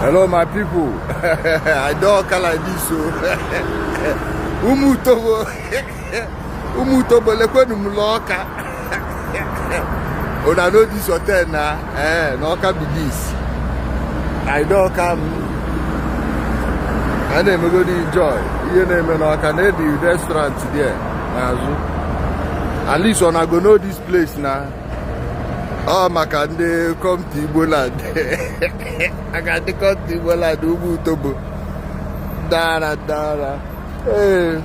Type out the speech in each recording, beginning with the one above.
Hello, my people. I don't call like this, so. Umutobo lekwenu muloka. Una know this hotel now. No can be this. I don't come. And then we go to enjoy. You know, no can the restaurant there. At least when I go know this place now. Oh, my can they come to Iboland? I got to come to Iboland. Umutobo. Dara. Hey.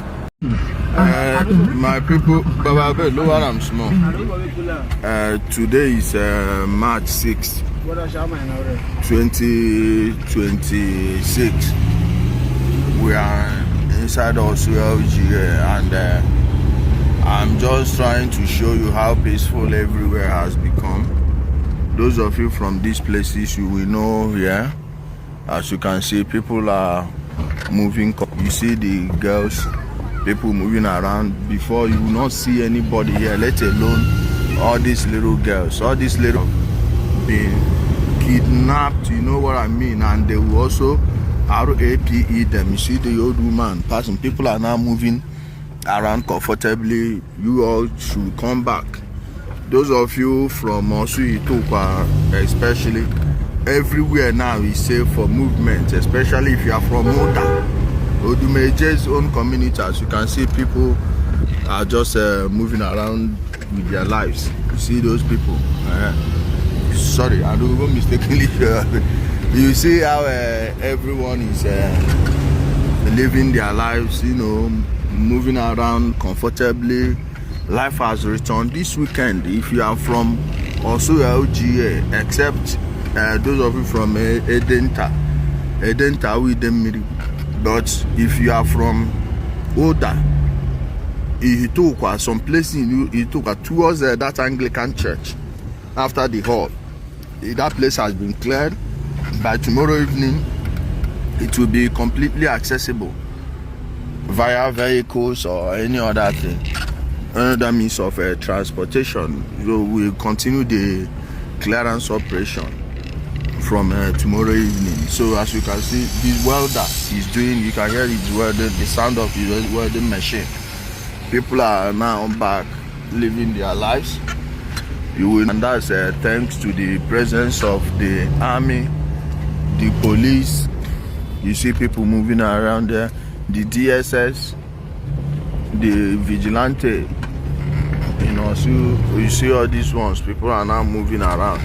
My people, Baba, lower I'm small. Today is March 6th, 2026. We are inside Orsu and I'm just trying to show you how peaceful everywhere has become. Those of you from these places, you will know here. As you can see, people are moving. You see the girls, people moving around. Before, you will not see anybody here, let alone all these little girls. All these little being kidnapped, you know what I mean? And they will also RAPE them. You see the old woman passing. People are now moving around comfortably. You all should come back. Those of you from Orsu Imo, especially, everywhere now is safe for movement, especially if you are from Odumeje's own community. As you can see, people are just moving around with their lives. You see those people. Sorry, I don't go mistakenly. You see how everyone is living their lives, you know, moving around comfortably. Life has returned this weekend. If you are from Orsu LGA, except those of you from Edenta with them. But if you are from Oda, Ihituka, some place in Ihituka towards that Anglican church, after the hall, that place has been cleared. By tomorrow evening, it will be completely accessible via vehicles or any other thing, another means of transportation. So we'll continue the clearance operation from tomorrow evening. So as you can see, this welder is doing, you can hear it welding, the sound of his welding machine. People are now back living their lives. And that's thanks to the presence of the army, the police. You see people moving around there, the DSS, the vigilante. You know, so you see all these ones. People are now moving around.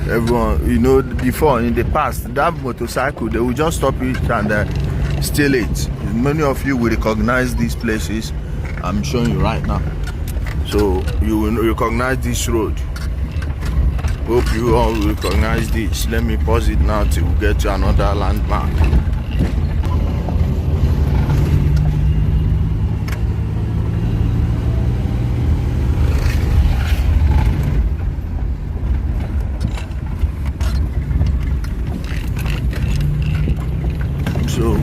Everyone, you know, before in the past, that motorcycle, they will just stop it and steal it. Many of you will recognize these places I'm showing you right now. So you will recognize this road. Hope you all will recognize this. Let me pause it now till we get to another landmark. So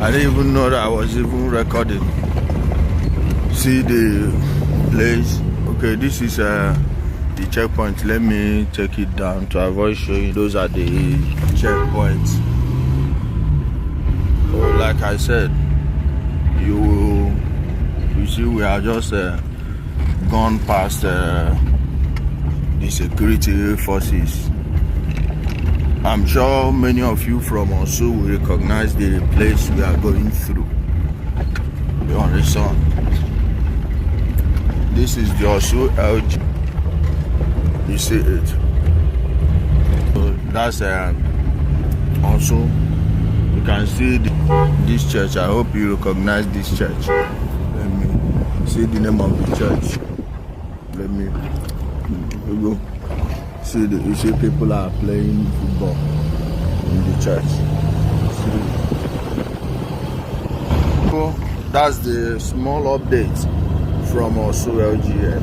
I didn't even know that I was even recording. See the place. Okay, this is the checkpoint. Let me take it down to avoid showing. Those are the checkpoints. Oh, like I said, you see we are just gone past the security forces. I'm sure many of you from Orsu will recognize the place we are going through. You understand? This is the Orsu LG. You see it. So that's also, you can see this church. I hope you recognize this church. Let me see the name of the church. Let me go. You see people are playing football in the church. So that's the small update from Orsu LGA.